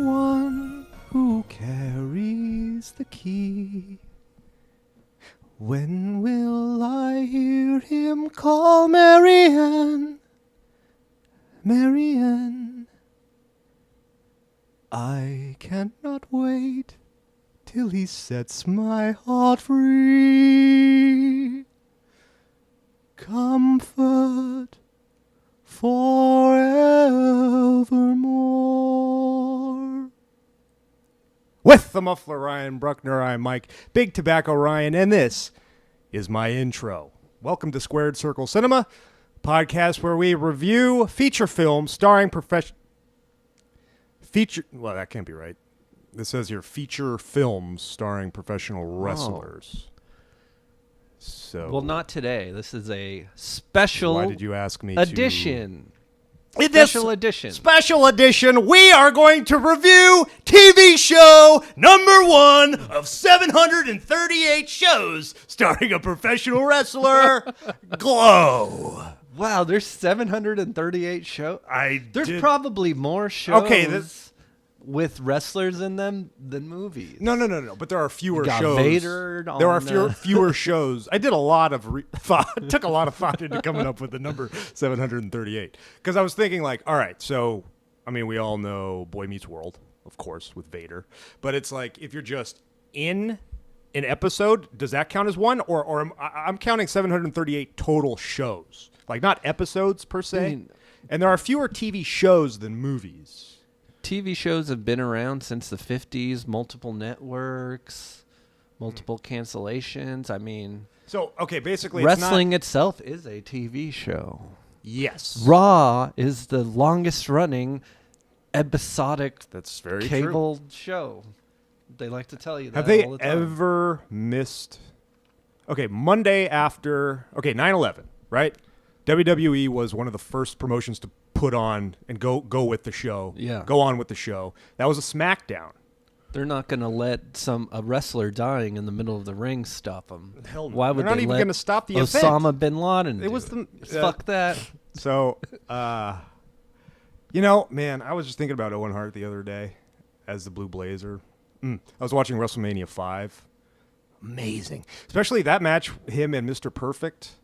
one who carries the key. When will I hear him call Marianne? Marianne. I cannot wait till he sets my heart free. Comfort forevermore. With the muffler Ryan Bruckner, I'm Mike Big Tobacco Ryan, and this is my intro. Welcome to Squared Circle Cinema, podcast where we review feature films starring well, that can't be right. This says here, feature films starring professional wrestlers. So, well, not today. This is a special why did you ask me edition. Special edition, we are going to review TV show number 1 of 738 shows starring a professional wrestler, Glow. Wow, there's 738 shows. There's probably more shows with wrestlers in them than movies. No. But there are fewer shows. Vader There are fewer shows. I did a lot of thought. Took a lot of thought into coming up with the number 738 because I was thinking, like, all right, so I mean, we all know Boy Meets World, of course, with Vader, but it's like if you're just in an episode, does that count as one, or I'm counting 738 total shows, like not episodes per se, and there are fewer TV shows than movies. TV shows have been around since the 50s, multiple networks, multiple cancellations. I mean, so, okay, basically wrestling itself is a TV show. Yes. Raw is the longest running episodic That's very cable true. show. They like to tell you that. Have they all the time. ever missed? Okay, Monday after 9/11, right? WWE was one of the first promotions to put on and go with the show. Yeah. Go on with the show. That was a SmackDown. They're not going to let a wrestler dying in the middle of the ring stop them. Hell no. Why would They're not they even let going to stop the Osama event. bin Laden It was do the Fuck that. So, man, I was just thinking about Owen Hart the other day as the Blue Blazer. I was watching WrestleMania 5. Amazing. Especially that match, him and Mr. Perfect,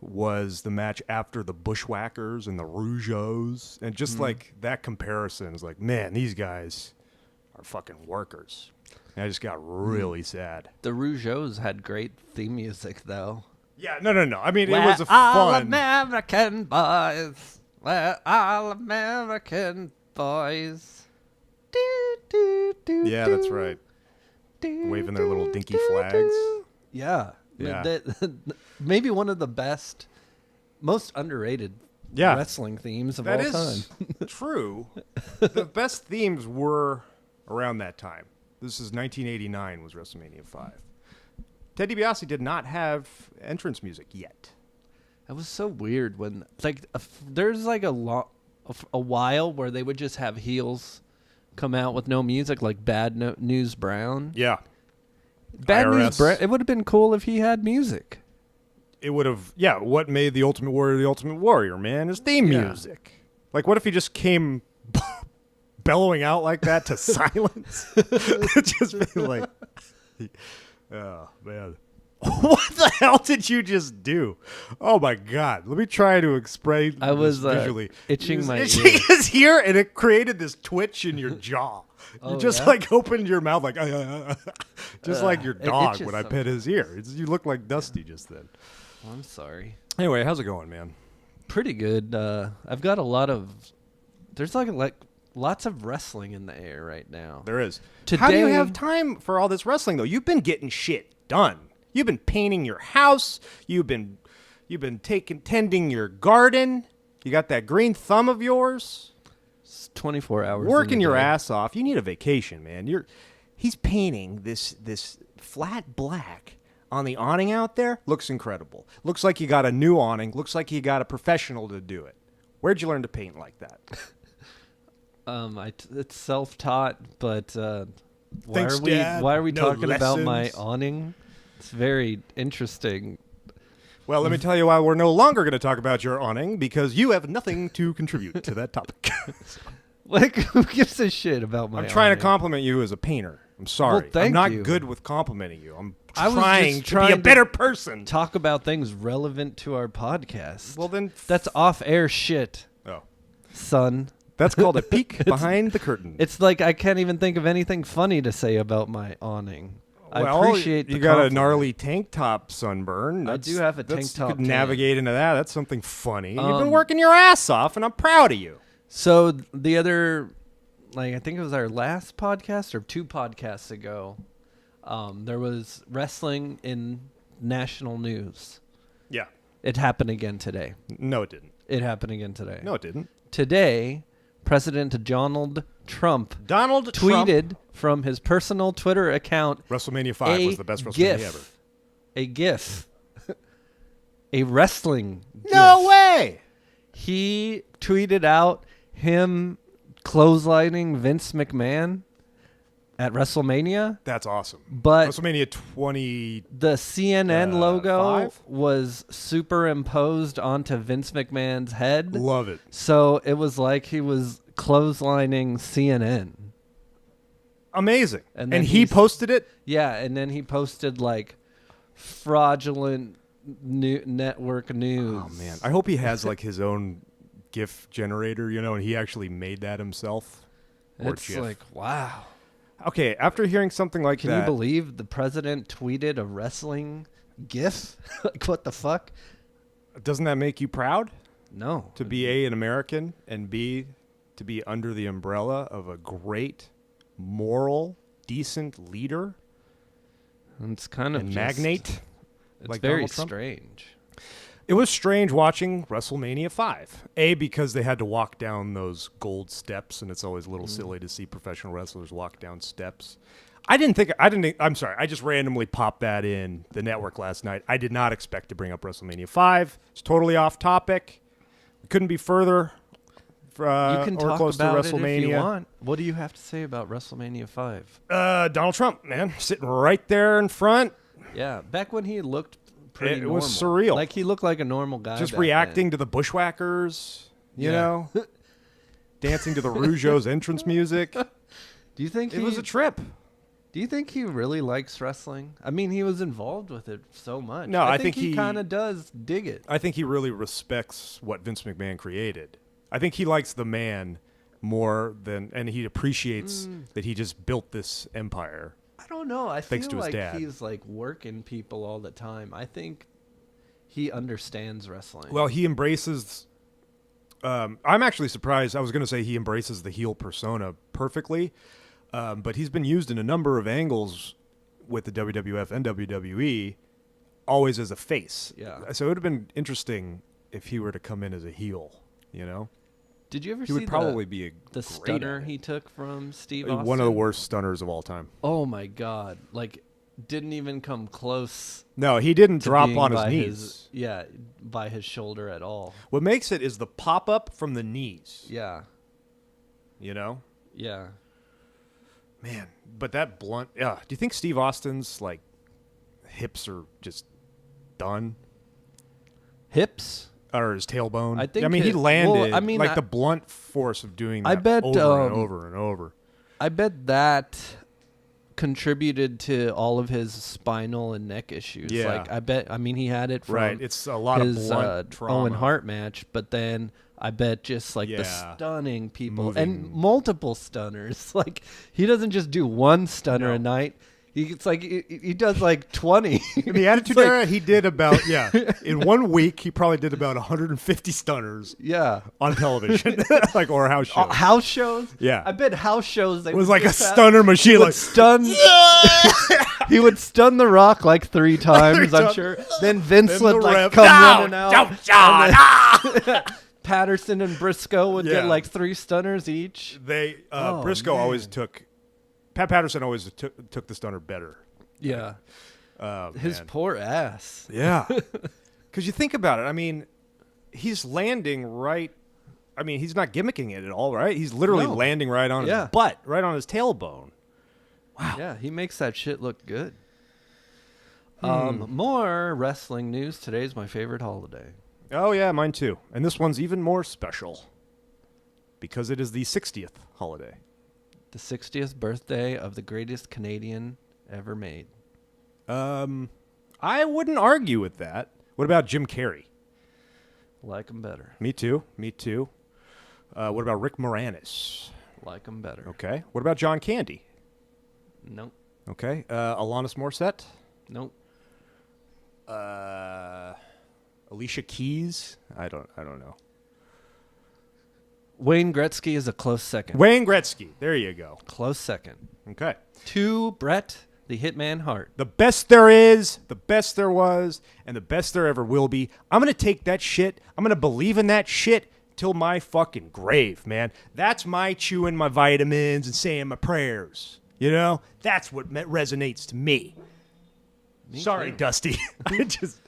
was the match after the Bushwhackers and the Rougeaus. And just like that comparison is like, man, these guys are fucking workers. And I just got really sad. The Rougeaus had great theme music, though. Yeah, no. I mean, it We're was a all fun. American boys. We're all American boys. Do, do, do, Yeah, that's right. Waving their little dinky flags. Yeah. Yeah. Maybe one of the best, most underrated wrestling themes of all time. That is true. The best themes were around that time. This is 1989 was WrestleMania 5. Ted DiBiase did not have entrance music yet. That was so weird when, like, there's like a while where they would just have heels come out with no music, like Bad News Brown. Yeah. Bad IRS. News Brown. It would have been cool if he had music. It would have, what made the Ultimate Warrior, man? His theme music. Like, what if he just came bellowing out like that to silence? Just be like, oh, man. What the hell did you just do? Oh, my God. Let me try to explain I was visually. itching my itching ear. his ear, and it created this twitch in your jaw. You just like opened your mouth like, just like your dog when I pet his ear. You look like Dusty just then. I'm sorry. Anyway, how's it going, man? Pretty good. I've got there's like lots of wrestling in the air right now. There is. Today, how do you have time for all this wrestling, though? You've been getting shit done. You've been painting your house. You've been tending your garden. You got that green thumb of yours. It's 24 hours. Working your ass off. You need a vacation, man. He's painting this flat black on the awning out there. Looks incredible. Looks like you got a new awning. Looks like you got a professional to do it. Where'd you learn to paint like that? It's self-taught, but Thanks, Dad. why are we No talking about lessons. my awning? It's very interesting. Well, let me tell you why we're no longer going to talk about your awning, because you have nothing to contribute to that topic. Like, who gives a shit about my I'm trying to awning? compliment you as a painter. I'm sorry. thank I'm not you. good with complimenting you. I'm I was trying just to be a trying better person. Talk about things relevant to our podcast. Well, then. That's off-air shit, Oh. son. That's called a peek behind the curtain. It's like I can't even think of anything funny to say about my awning. I Well, appreciate you the got compliment. a gnarly tank top sunburn. I do have a tank You top could tan. navigate into that. That's something funny. You've been Um, working your ass off, and I'm proud of you. So the other, like I think it was our last podcast or 2 podcasts ago, there was wrestling in national news. Yeah. It happened again today. No, it didn't. It happened again today. No, it didn't. Today, President Donald Trump Donald Trump. tweeted from his personal Twitter account WrestleMania 5 a was the best WrestleMania GIF, ever. a GIF, a wrestling No GIF. way. He tweeted out him clotheslining Vince McMahon at WrestleMania, That's awesome. but WrestleMania 20. the CNN logo 5? was superimposed onto Vince McMahon's head. Love it. So it was like he was clotheslining CNN. Amazing. And And then he he's- posted it? Yeah, and then he posted like fraudulent network news. Oh, man. I hope he has like his own GIF generator, and he actually made that himself. Or It's GIF. like, wow. Okay, after hearing something like Can that. you believe the president tweeted a wrestling GIF? Like, what the fuck? Doesn't that make you proud? No. To be A, an American, and B, to be under the umbrella of a great, moral, decent leader It's kind of and just- magnate. It's like very Donald Trump? strange. It was strange watching WrestleMania 5. A, because they had to walk down those gold steps, and it's always a little silly to see professional wrestlers walk down steps. I'm sorry, I just randomly popped that in the network last night. I did not expect to bring up WrestleMania 5. It's totally off topic. We couldn't be further You can or talk close to about it if you WrestleMania. want. What do you have to say about WrestleMania 5? Donald Trump, man, sitting right there in front, Yeah, back when he looked pretty It normal. was surreal. Like, he looked like a normal guy. just back reacting then. to the Bushwhackers, you Yeah. know, dancing to the Rougeau's entrance music. Do you think It was a trip. Do you think he really likes wrestling? I mean, he was involved with it so much. No, I think he he- kind of does dig it. I think he really respects what Vince McMahon created. I think he likes the man more than, and he appreciates that he just built this empire. I don't know. I Thanks feel to his like dad. he's like working people all the time. I think he understands wrestling. Well, he embraces. I'm actually surprised. I was going to say he embraces the heel persona perfectly, but he's been used in a number of angles with the WWF and WWE, always as a face. Yeah. So it would have been interesting if he were to come in as a heel. Did you ever He see would probably be the great stunner at it. he took from Steve Austin? One of the worst stunners of all time. Oh my god! Like, didn't even come close. No, he didn't To drop being on his by knees. by his shoulder at all. What makes it is the pop up from the knees. Yeah, Yeah. Man, but that blunt. Yeah. Do you think Steve Austin's like hips are just done, hips. or his tailbone? I think I mean, he it- well, landed. I mean, like I- the blunt force of doing that I bet, over and over and over. I bet that contributed to all of his spinal and neck issues. Yeah. Like, I bet. I mean, he had it from Right. It's a lot his of blunt trauma. Owen Hart match, but then I bet just like the Yeah. stunning people and Moving. multiple stunners. Like, he doesn't just do one stunner No. a night. It's like he does like 20. In the Attitude It's like- Era, he did about in 1 week he probably did about 150 stunners Yeah. on television, like or house shows. House shows? Yeah. I bet house shows they It was would like a just have- stunner machine. would Like stun. He would stun The Rock like 3 times, I'm times. sure. Then Vince Then would the like ref, come "No, running out. don't, John, And then Patterson and Briscoe would Yeah. get like 3 stunners each. they Oh, Briscoe always man. took. Pat Patterson always took the stunner better. Yeah. His Man. poor ass. Yeah. Because you think about it. I mean, he's landing right. I mean, he's not gimmicking it at all, right? He's literally No. landing right on Yeah. his butt, right on his tailbone. Yeah, he makes that shit look good. Hmm. More wrestling news. Today's my favorite holiday. Oh, yeah, mine too. And this one's even more special. because it is the 60th holiday. The 60th birthday of the greatest Canadian ever made. I wouldn't argue with that. What about Jim Carrey? Like him better. Me too. What about Rick Moranis? Like him better. Okay. What about John Candy? Nope. Okay. Alanis Morissette? Nope. Alicia Keys? I don't know. Wayne Gretzky is a close second. Wayne Gretzky. There you go. Close second. Okay. To Bret the Hitman Hart. The best there is, the best there was, and the best there ever will be. I'm going to take that shit. I'm going to believe in that shit till my fucking grave, man. That's my chewing my vitamins and saying my prayers. You know? That's what resonates to me. Sorry, too. Dusty. I just...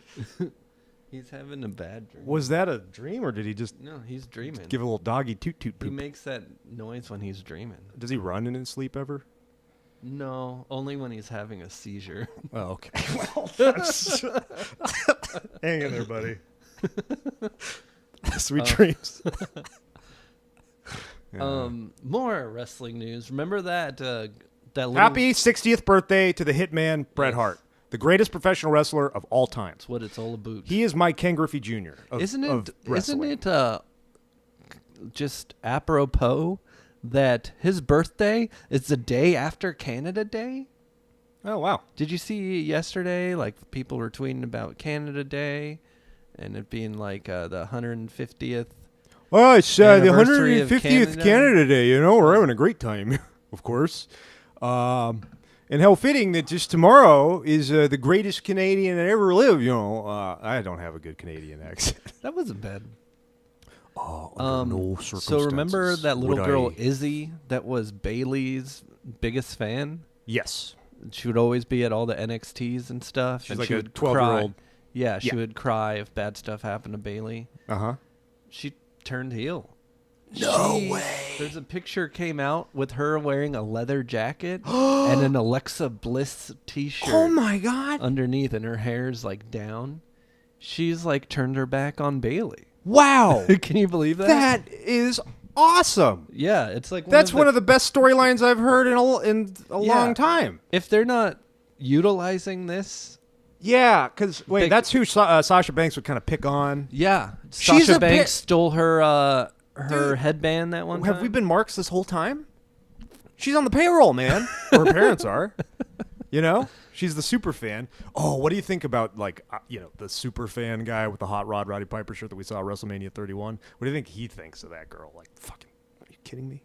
He's having a bad dream. Was that a dream, or did he just No, he's dreaming. give a little doggy toot-toot He poop? makes that noise when he's dreaming. Does he run in his sleep ever? No, only when he's having a seizure. Oh, okay. Well, that's... Hang in there, buddy. Sweet dreams. Yeah. More wrestling news. Remember that that little, Happy 60th birthday to the Hitman Bret Yes. Hart, the greatest professional wrestler of all time. That's what it's all about. He is my Ken Griffey Jr. Isn't of wrestling. it just apropos that his birthday is the day after Canada Day? Oh, wow. Did you see yesterday, like, people were tweeting about Canada Day and it being like the 150th? Well, it's the Anniversary of 150th Canada Day. You know, we're having a great time, of course. And how fitting that just tomorrow is the greatest Canadian that ever lived. You know, I don't have a good Canadian accent. That wasn't bad. Oh, under no circumstances So remember that little would girl I- Izzy that was Bailey's biggest fan? Yes. She would always be at all the NXTs and stuff. She's and like she a would 12-year-old. cry. Yeah, she Yeah. would cry if bad stuff happened to Bailey. Uh-huh. She turned heel. No way. There's a picture came out with her wearing a leather jacket and an Alexa Bliss t-shirt Oh, my God. underneath, and her hair's like down. She's like turned her back on Bailey. Wow. Can you believe that? That is awesome. Yeah, it's like That's one of the best storylines I've heard in a Yeah. long time. If they're not utilizing this, Yeah, because, wait, Big- that's who Sasha Banks would kind of pick on. yeah, She's Sasha a Banks bit- stole her Dude, headband that one Have time. we been marks this whole time? She's on the payroll, man. Or her parents are. You know? She's the super fan. Oh, what do you think about, like, the super fan guy with the hot rod Roddy Piper shirt that we saw at WrestleMania 31? What do you think he thinks of that girl? Like, fucking, are you kidding me?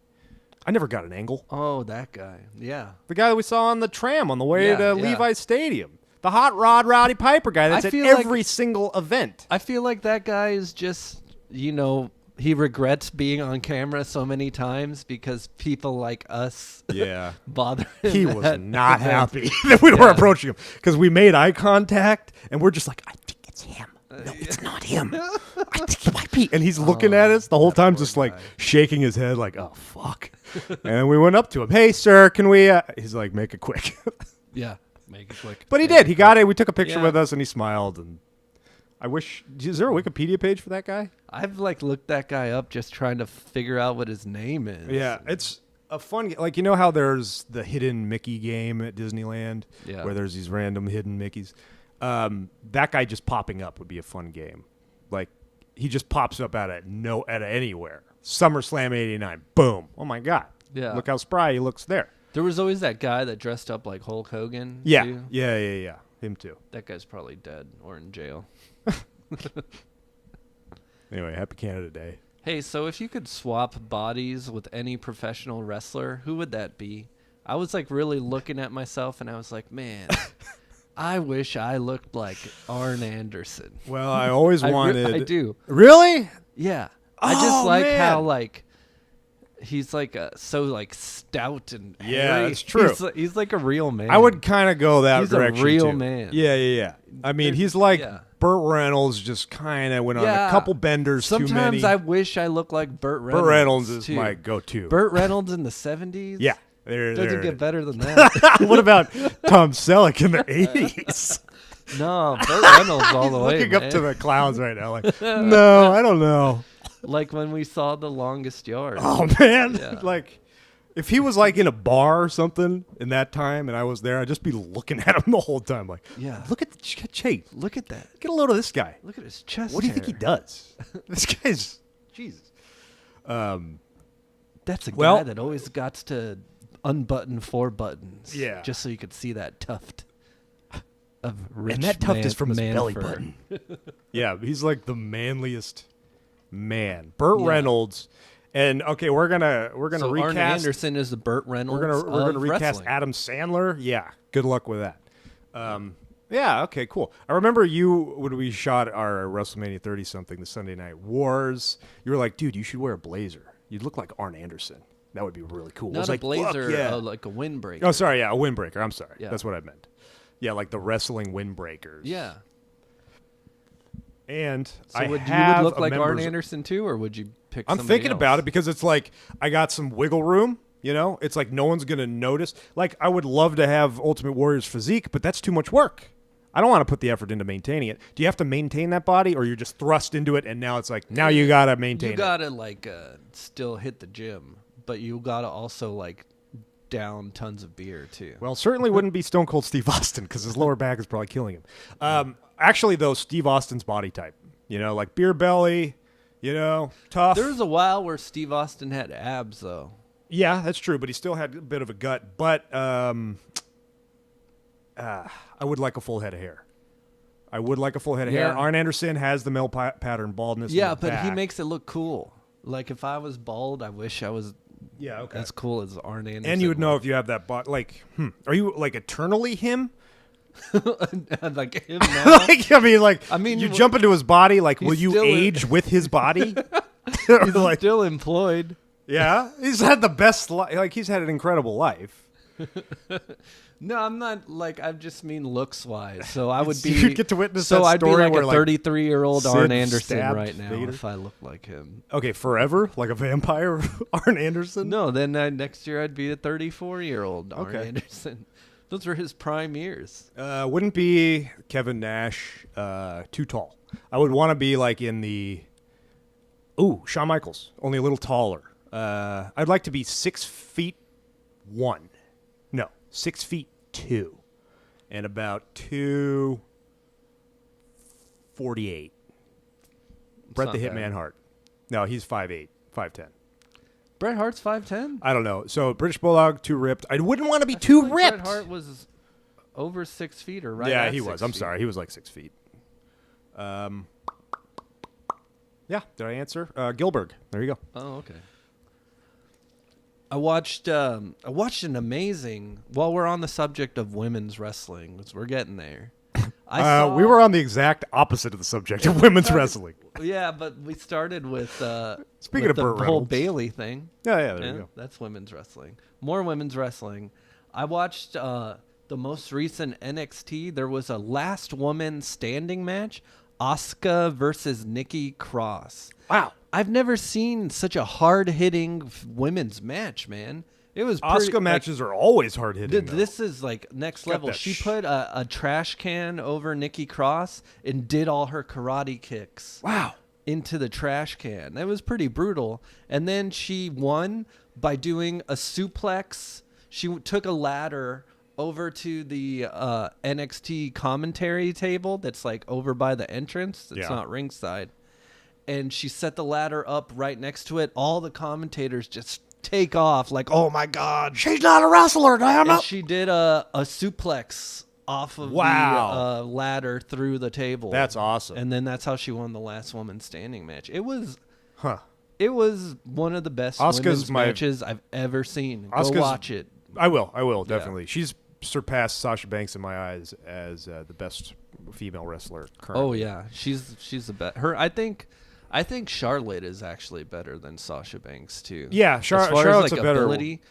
I never got an angle. Oh, that guy. Yeah. The guy that we saw on the tram on the way Yeah, to yeah. Levi's Stadium. The hot rod Roddy Piper guy that's I at feel like- every single event. I feel like that guy is just, he regrets being on camera so many times because people like us Yeah. bother him. He was at not events. happy that we were Yeah. approaching him because we made eye contact and we're just like, I think it's him. No, it's not him. I think he might be. And he's looking at us the whole time, just like shaking his head, like, oh, fuck. And we went up to him. Hey, sir, can we? He's like, make it quick. Yeah. Make it quick. But he did. He got it. We took a picture Yeah. with us and he smiled. And I wish. Is there a Wikipedia page for that guy? I've looked that guy up just trying to figure out what his name is. Yeah, it's a fun. Like, you know how there's the hidden Mickey game at Disneyland, Yeah. where there's these random hidden Mickeys. That guy just popping up would be a fun game. Like, he just pops up out of anywhere. SummerSlam '89, boom! Oh my God! Yeah. Look how spry he looks there. There was always that guy that dressed up like Hulk Hogan. Yeah, too. yeah. Him too. That guy's probably dead or in jail. Anyway, happy Canada Day. Hey, so if you could swap bodies with any professional wrestler, who would that be? I was like really looking at myself and I was like, man, I wish I looked like Arn Anderson. Well, I always wanted. I do. Really? Yeah. Oh, I just like man. how like he's like so like stout and Yeah, hairy. it's true. He's like a real man. I would kind of go that He's a direction real too. man. Yeah. I mean, he's like Yeah. Burt Reynolds, just kind of went on a couple benders too Sometimes many. I wish I looked like Burt Reynolds. Burt Reynolds is too. my go-to. Burt Reynolds in the 70s? Yeah. There, Doesn't get better than that. What about Tom Selleck in the 80s? No, Burt Reynolds all the way, Looking man. up to the clouds right now like, no, I don't know. Like when we saw The Longest Yard. Oh man, Yeah. like if he was like in a bar or something in that time, and I was there, I'd just be looking at him the whole time, like, Yeah. look at the Chase. Look at that. Get a load of this guy. Look at his chest. What do you think he hair. does? This guy's Jesus. That's a Well- guy that always got to unbutton 4 buttons. Yeah. Just so you could see that tuft of rich And that tuft is from his man belly fur. button. Yeah, he's like the manliest man. Burt Yeah. Reynolds. And okay, we're gonna So recast. Arn Anderson is the Burt Reynolds. we're gonna of recast wrestling. Adam Sandler. Yeah, good luck with that. Yeah, okay, cool. I remember you when we shot our WrestleMania 30 something, the Sunday Night Wars. You were like, dude, you should wear a blazer. You'd look like Arn Anderson. That would be really cool. I Not was a like, blazer, fuck yeah. like a windbreaker. Oh, sorry, yeah, a windbreaker. I'm sorry. Yeah. That's what I meant. Yeah, like the wrestling windbreakers. Yeah. And So I would have you would look a like Arn members- Anderson too, or would you pick? I'm somebody thinking else? about it because it's like I got some wiggle room. You know, it's like no one's gonna notice. Like I would love to have Ultimate Warrior's physique, but that's too much work. I don't want to put the effort into maintaining it. Do you have to maintain that body, or you're just thrust into it, and now it's like now you gotta maintain You gotta like still hit the gym, but you gotta also like down tons of beer too. it? Well, certainly wouldn't be Stone Cold Steve Austin because his lower back is probably killing him. Actually, though, Steve Austin's body type, you know, like beer belly, you know, tough. There was a while where Steve Austin had abs though. Yeah, that's true, but he still had a bit of a gut. But I would like a full head of hair. I would like a full head of hair. Yeah. Arn Anderson has the male pattern baldness. in Yeah, the but he back. makes it look cool. Like if I was bald, I wish I was Yeah, okay. as cool as Arn Anderson. And you would know if you have that body. Like, are you like eternally him? like him now. Like, I mean, like, I mean, you jump into his body. Like, will he's you still age with his body? Or He's like, still employed. yeah, he's had the best. Like, he's had an incredible life. No, I'm not like I just mean looks wise. So I would So be you'd get to witness so that I'd be story like where, a like, 33-year-old Sid Arn Anderson stabbed right now Vader? if I looked like him. Okay, forever, like a vampire, Arn Anderson. No, then next year I'd be a 34-year-old Arn Okay. Anderson. Those were his prime years. Wouldn't be Kevin Nash too tall. I would want to be like in the Shawn Michaels, only a little taller. I'd like to be 6'1". No, 6'2", and about 248. Bret the not bad. Hitman Hart. No, he's 5'8", 5'10". Bret Hart's 5'10"? I don't know. So British Bulldog, too ripped. I wouldn't want to be too Like ripped. Bret Hart was over 6 feet or right Yeah, at he 6 was. I'm feet. sorry. He was like 6 feet. Yeah, did I answer? Gilbert. There you go. Oh, okay. I watched an amazing. While we're on the subject of women's wrestling, 'cause we're getting there. We were on the exact opposite of the subject of women's wrestling. Yeah, but we started with Speaking with of the Burt whole Reynolds. Bailey thing. Yeah, there you go. That's women's wrestling. More women's wrestling. I watched the most recent NXT. There was a last woman standing match, Asuka versus Nikki Cross. Wow. I've never seen such a hard-hitting women's match, man. It was pretty, Oscar matches are always hard hitting. This is like next Got level. that She put a trash can over Nikki Cross and did all her karate kicks Wow. into the trash can. It was pretty brutal. And then she won by doing a suplex. She took a ladder over to the NXT commentary table that's like over by the entrance. It's Yeah. not ringside. And she set the ladder up right next to it. All the commentators just take off like, oh my God. She's not a wrestler, damn And it. she did a suplex off of Wow. the ladder through the table. That's awesome. And then that's how she won the last woman standing match. It was Huh. one of the best Asuka's women's my- matches I've ever seen. Go Asuka's- watch it. I will, definitely. She's surpassed Sasha Banks in my eyes as the best female wrestler currently. Oh yeah, she's the best. I think Charlotte is actually better than Sasha Banks too. Yeah, As far Charlotte's as, like, a better ability,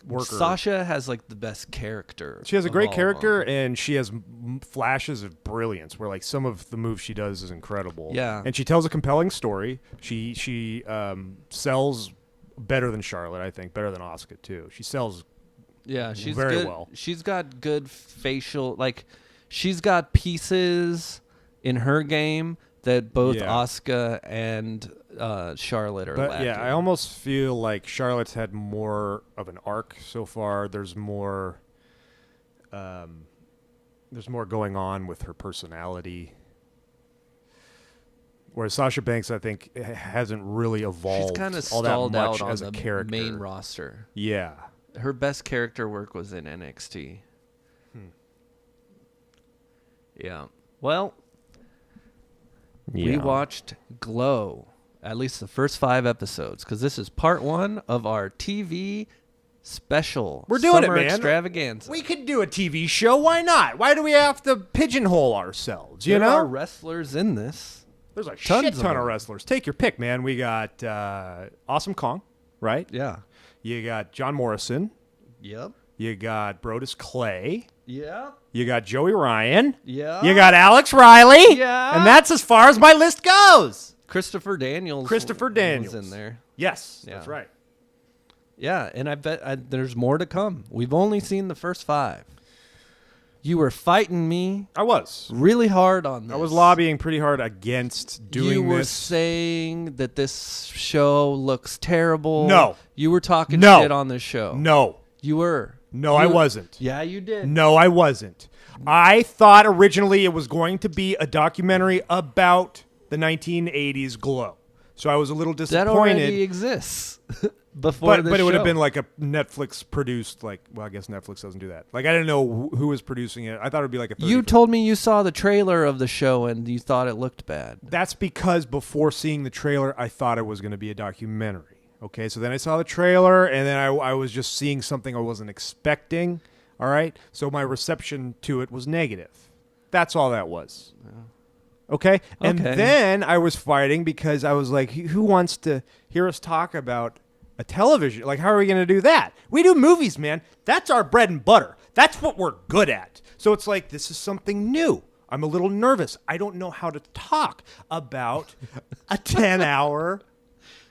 worker. Sasha has like the best character. She has a of great all of character, them. and she has flashes of brilliance. Where like some of the moves she does is incredible. Yeah. and she tells a compelling story. She sells better than Charlotte, I think, better than Asuka too. She sells. Yeah, she's very good. well. She's got good facial, like she's got pieces in her game that both Yeah. Asuka and Charlotte are But lacking. yeah, I almost feel like Charlotte's had more of an arc so far. There's more going on with her personality. Whereas Sasha Banks, I think, hasn't really evolved She's kind of all that stalled out much on as a the character. main roster. Yeah. Her best character work was in NXT. Yeah. Well, we watched Glow, at least the first 5 episodes, because this is part 1 of our TV special. We're doing it, summer man. Extravaganza. We could do a TV show. Why not? Why do we have to pigeonhole ourselves? You there know, are wrestlers in this. there's a tons shit of ton of them. wrestlers. Take your pick, man. We got Awesome Kong, right? Yeah. You got John Morrison. Yep. You got Brodus Clay. Yeah. You got Joey Ryan. Yeah. You got Alex Riley. Yeah. And that's as far as my list goes. Christopher Daniels. Christopher Daniels. was in there. Yes, Yeah. that's right. Yeah, and I bet there's more to come. We've only seen the first 5. You were fighting me I was. really hard on this. I was lobbying pretty hard against doing You were this. saying that this show looks terrible. No. You were talking No. shit on this show. No. You were. No, I wasn't. Yeah, you did. No, I wasn't. I thought originally it was going to be a documentary about the 1980s glow. So I was a little That disappointed. already exists before But this it would have show. been like a Netflix produced, like, well, I guess Netflix doesn't do that. Like, I didn't know who was producing it. I thought it would be like a 30 You told me you saw the trailer of the show and you thought it looked bad. That's because before seeing the trailer, I thought it was going to be a documentary. Okay, so then I saw the trailer, and then I was just seeing something I wasn't expecting. All right, so my reception to it was negative. That's all that was. Okay, and Okay. then I was fighting because I was like, who wants to hear us talk about a television? Like, how are we going to do that? We do movies, man. That's our bread and butter. That's what we're good at. So it's like, this is something new. I'm a little nervous. I don't know how to talk about a 10-hour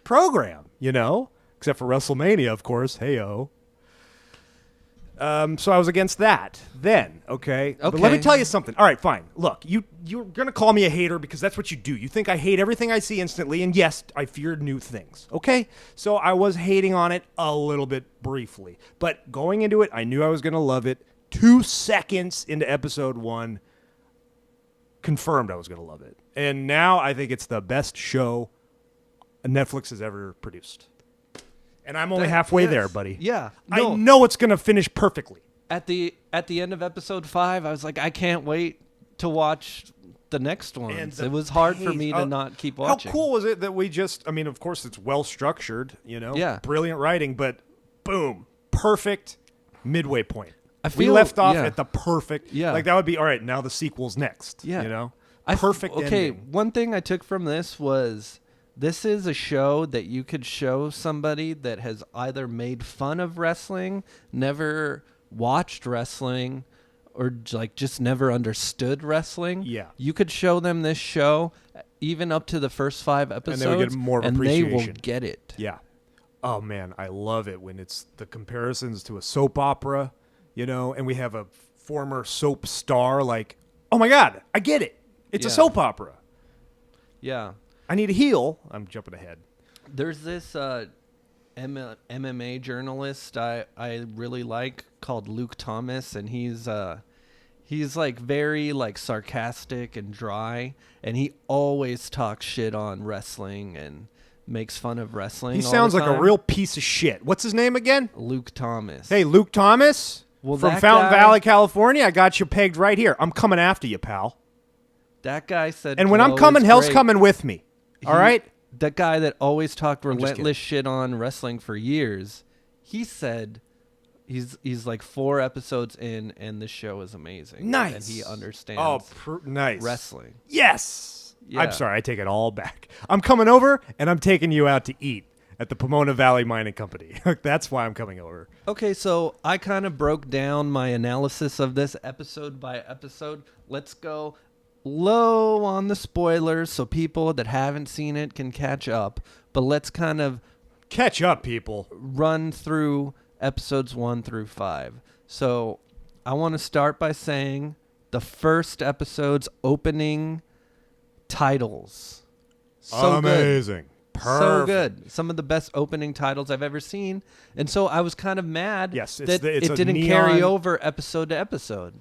program, you know, except for WrestleMania, of course. Hey-o. So I was against that then, okay? But let me Okay. tell you something. All right, fine. Look, you're going to call me a hater because that's what you do. You think I hate everything I see instantly, and yes, I fear new things, okay? So I was hating on it a little bit briefly. But going into it, I knew I was going to love it. 2 seconds into episode 1, confirmed I was going to love it. And now I think it's the best show Netflix has ever produced. And I'm only halfway Yes. there, buddy. Yeah. I No. know it's going to finish perfectly. At the end of episode 5, I was like, I can't wait to watch the next And ones. the It was hard for pace- me to not keep How watching. cool was it that we just, I mean, of course it's well structured, you know? Yeah. Brilliant writing, but boom, perfect midway point. I We feel- left off yeah. at the perfect, Yeah. like that would be, all right, now the sequel's next, Yeah. you know? I f- Perfect Okay, ending. one thing I took from this was this is a show that you could show somebody that has either made fun of wrestling, never watched wrestling, or like just never understood wrestling. Yeah. You could show them this show even up to the first 5 episodes they would get more of and they will appreciation. get it. Yeah. Oh man, I love it when it's the comparisons to a soap opera, you know, and we have a former soap star like, oh my God, I get it. It's a Yeah. soap opera. Yeah. I need a heel. I'm jumping ahead. There's this MMA journalist I really like called Luke Thomas, and he's like very like sarcastic and dry, and he always talks shit on wrestling and makes fun of wrestling. He all sounds the like a time. real piece of shit. What's his name again? Luke Thomas. Hey, Luke Thomas Well, from that Fountain guy- Valley, California. I got you pegged right here. I'm coming after you, pal. That guy said. And when I'm Glow coming, is hell's great. coming with me. All right? That guy that always talked just relentless shit on wrestling for years, he said he's like 4 episodes in, and this show is amazing. Nice. And he understands nice. wrestling. Yes. Yeah. I'm sorry. I take it all back. I'm coming over, and I'm taking you out to eat at the Pomona Valley Mining Company. That's why I'm coming over. Okay, so I kind of broke down my analysis of this episode by episode. Let's go low on the spoilers so people that haven't seen it can catch up. But let's kind of Catch up, people. run through episodes 1 through 5. So I want to start by saying the first episode's opening titles. So good. Amazing. So good. Some of the best opening titles I've ever seen. And so I was kind of mad Yes, that it's it a didn't carry neon- over episode to episode.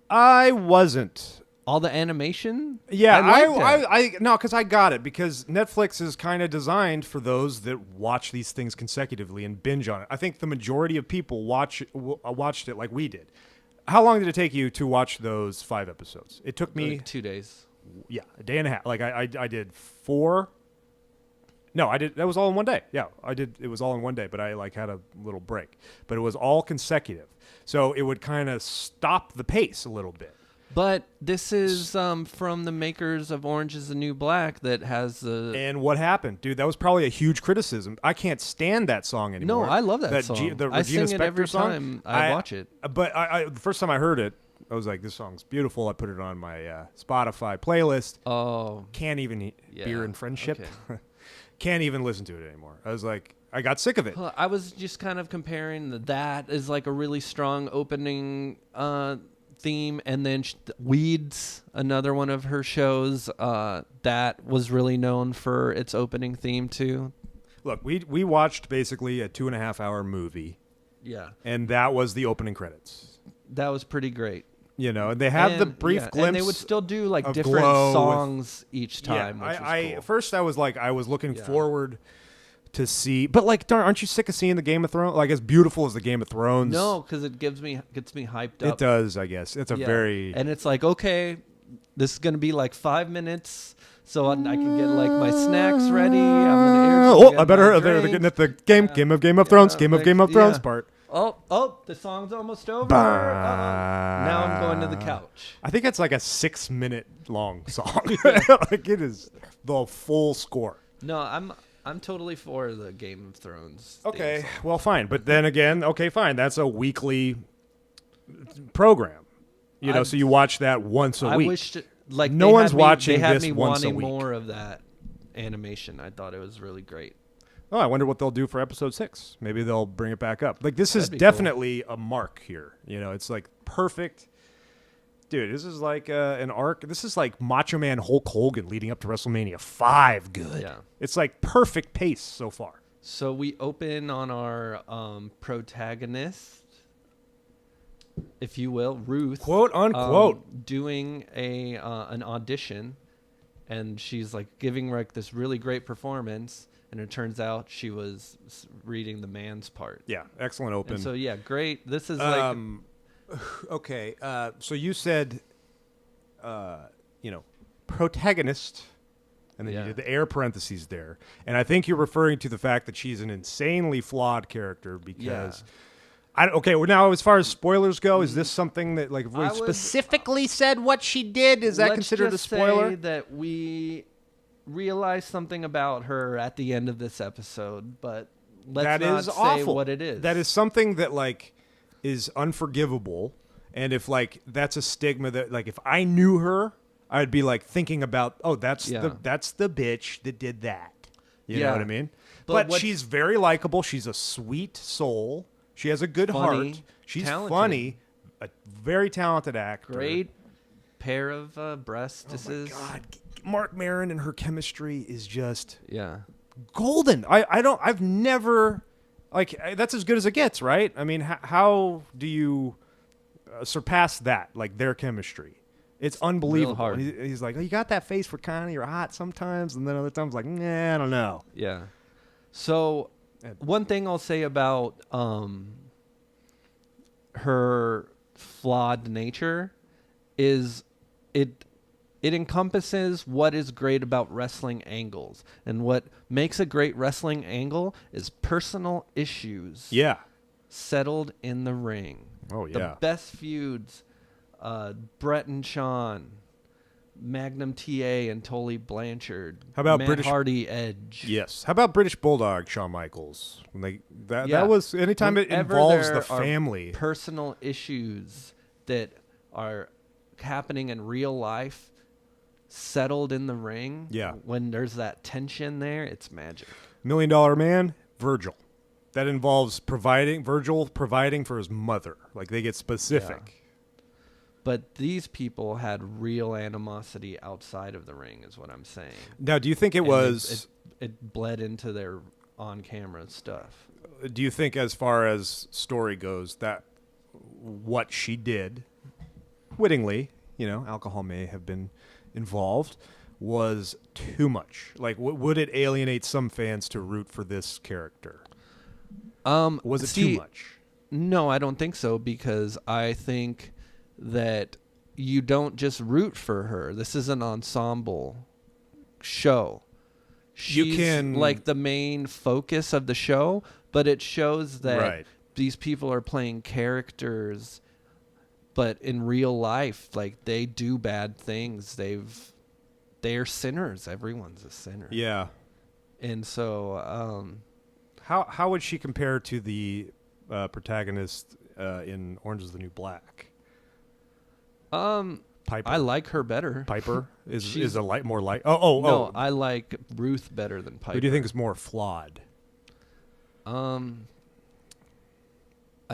I wasn't. All the animation? Yeah, liked that. I no, because I got it, because Netflix is kind of designed for those that watch these things consecutively and binge on it. I think the majority of people watched it like we did. How long did it take you to watch those 5 episodes? It took me Like 2 days. yeah, a day and a half. Like I did 4. No, I did. That was all in one day. Yeah, I did. It was all in one day, but I like had a little break. But it was all consecutive, so it would kind of stop the pace a little bit. But this is from the makers of Orange is the New Black that has the... And what happened, dude? That was probably a huge criticism. I can't stand that song anymore. No, I love that song. The I Regina sing it Spektor every song. time I watch it. But the first time I heard it, I was like, "This song's beautiful." I put it on my Spotify playlist. Oh. Can't even Yeah, Beer and Friendship. okay. Can't even listen to it anymore. I was like, I got sick of it. Well, I was just kind of comparing that as like a really strong opening theme, and then Weeds, another one of her shows that was really known for its opening theme too. Look, we watched basically a 2.5-hour movie, Yeah, and that was the opening credits. that was pretty great. You know, and they had the brief glimpse. and they would still do like of different Glow with- songs each time. Yeah, which was I cool. first I was like, I was looking Yeah. forward to see, but like, darn, aren't you sick of seeing the Game of Thrones? Like, as beautiful as the Game of Thrones, No, because it gets me hyped up. it does. I guess it's a Yeah. very And it's like, okay, this is gonna be like 5 minutes, so I can get like my snacks ready. I'm gonna Oh, get I better. my They're drink. getting at the Game of Game of Thrones, Game of like, Game of Thrones yeah. part. Oh, the song's almost over. Bah. Now I'm going to the couch. I think it's like a 6-minute long song. Like it is the full score. No, I'm totally for the Game of Thrones. Okay, theme song. well, fine. But then again, okay, fine. That's a weekly program. You know, so you watch that once a I week. wished like No they one's had me, watching They had this me once a wanting week. more of that animation. I thought it was really great. Oh, I wonder what they'll do for episode 6. Maybe they'll bring it back up. Like, this is That'd be cool. definitely a mark here. You know, it's like perfect. Dude, this is like an arc. This is like Macho Man Hulk Hogan leading up to WrestleMania 5 good. Yeah. It's like perfect pace so far. So we open on our protagonist, if you will, Ruth, Quote, unquote. doing an audition, and she's like giving like this really great performance, and it turns out she was reading the man's part. Yeah, excellent open. And so yeah, great. This is like Okay, so you said, protagonist, and then Yeah. you did the air parentheses there, and I think you're referring to the fact that she's an insanely flawed character because, well, now as far as spoilers go, is this something that like if we I would- specifically said what she did? Is that let's considered a just spoiler? say that we realize something about her at the end of this episode, but let's That not is say awful. what it is. That is something that like is unforgivable, and if like that's a stigma that like if I knew her, I'd be like thinking about, oh, that's Yeah. the bitch that did that. You know Yeah. what I mean? But But what- she's very likable. She's a sweet soul. She has a good Funny, heart. She's talented. funny. A very talented actor. Great pair of breastises. God, Mark Maron and her chemistry is just Yeah. golden. I've never, like, that's as good as it gets, right? I mean, how do you surpass that, like, their chemistry? It's unbelievable. hard. He's like, oh, you got that face for kind, you're hot sometimes, and then other times like, nah, I don't know. Yeah. So one thing I'll say about her flawed nature is it encompasses what is great about wrestling angles, and what makes a great wrestling angle is personal issues Yeah. settled in the ring. Oh, The yeah. best feuds, Bret and Shawn, Magnum TA and Tully Blanchard. How about Matt British- Hardy Edge? Yes. How about British Bulldog Shawn Michaels? Like Yeah. that was anytime it Whenever involves there the are family. personal issues that are happening in real life settled in the ring. Yeah. When there's that tension there, it's magic. $1 Million Man, Virgil. That involves Virgil providing for his mother. Like they get specific. But these people had real animosity outside of the ring, is what I'm saying. Now, do you think it And was it bled into their on-camera stuff. Do you think, as far as story goes, that what she did, wittingly, alcohol may have been involved, was too much? Like, would it alienate some fans to root for this character? Was it too much? No, I don't think so, because I think that you don't just root for her. This is an ensemble show. She's like the main focus of the show, but it shows that these people are playing characters, but in real life, like, they do bad things. They're sinners. Everyone's a sinner. Yeah. And so how would she compare to the protagonist in Orange is the New Black? Piper. I like her better. Piper is a more like. No, I like Ruth better than Piper. Who do you think is more flawed? I'd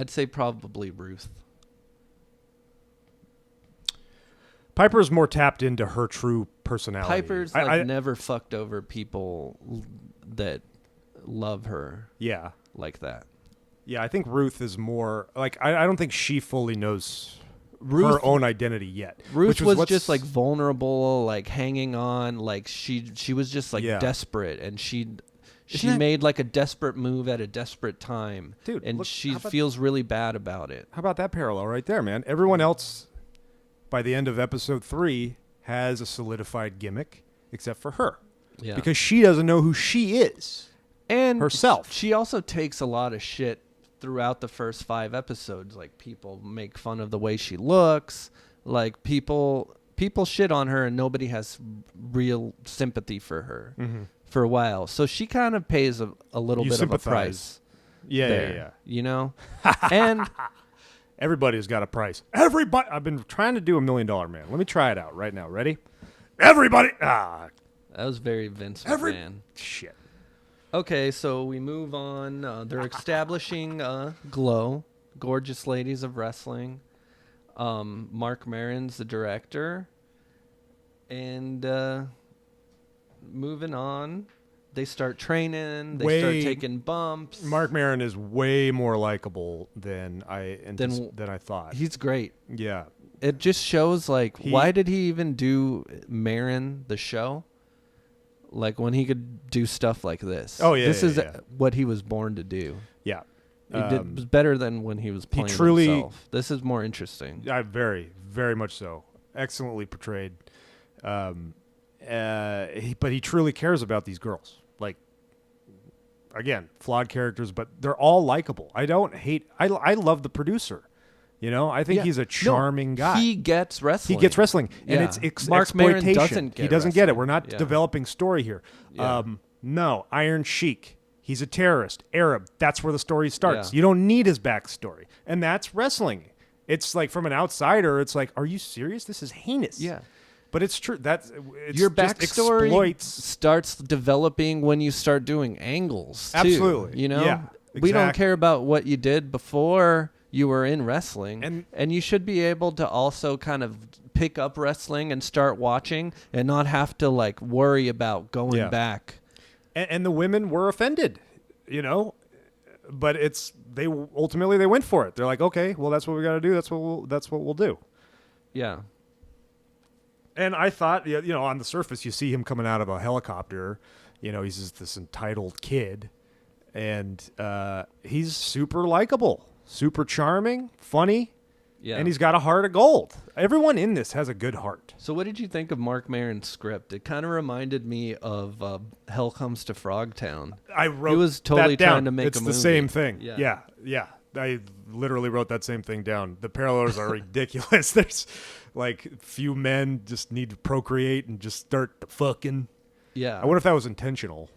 say probably Ruth. Piper's more tapped into her true personality. Piper's never fucked over people that love her. Yeah, like that. Yeah, I think Ruth is more like I don't think she fully knows her own identity yet. Ruth was just like vulnerable, like hanging on, like she was just like desperate, and she made like a desperate move at a desperate time. Dude, and she feels really bad about it. How about that parallel right there, man? Everyone else by the end of episode 3 has a solidified gimmick except for her. Yeah. Because she doesn't know who she is. And herself. She also takes a lot of shit throughout the first 5 episodes. Like, people make fun of the way she looks. Like, people shit on her, and nobody has real sympathy for her for a while. So she kind of pays a little bit of a price. Yeah. You know? And everybody's got a price. Everybody. I've been trying to do $1 Million Man. Let me try it out right now. Ready? Everybody. That was very Vince McMahon. Shit. Okay, so we move on. They're establishing Glow, Gorgeous Ladies of Wrestling. Mark Maron's the director. And moving on, they start training. They start taking bumps. Mark Maron is way more likable than I thought. He's great. Yeah. It just shows, like, why did he even do Maron the show? Like, when he could do stuff like this. Oh, yeah. This is what he was born to do. Yeah. It was better than when he was playing himself. This is more interesting. Very, very much so. Excellently portrayed. But he truly cares about these girls. Like, again, flawed characters, but they're all likable. I love the producer. You know, I think he's a charming guy. He gets wrestling. And it's Mark exploitation. Maron doesn't get he doesn't wrestling. get it. We're not developing story here. Yeah. No, Iron Sheik. He's a terrorist, Arab. That's where the story starts. Yeah. You don't need his backstory, and that's wrestling. It's like, from an outsider, it's like, are you serious? This is heinous. Yeah. But it's true. Your backstory exploits. starts developing when you start doing angles, too. Absolutely. You know? Yeah, We don't exactly. care about what you did before you were in wrestling. And you should be able to also kind of pick up wrestling and start watching and not have to, like, worry about going back. And the women were offended, you know? But they ultimately went for it. They're like, okay, well, that's what we got to do. That's what we'll do. Yeah. And I thought, you know, on the surface, you see him coming out of a helicopter. You know, he's just this entitled kid. And he's super likable, super charming, funny. Yeah. And he's got a heart of gold. Everyone in this has a good heart. So what did you think of Mark Maron's script? It kind of reminded me of Hell Comes to Frogtown. I wrote He was totally that down. trying to make it's a movie. It's the same thing. Yeah. I literally wrote that same thing down. The parallels are ridiculous. There's like few men just need to procreate and just start fucking. Yeah. I wonder if that was intentional.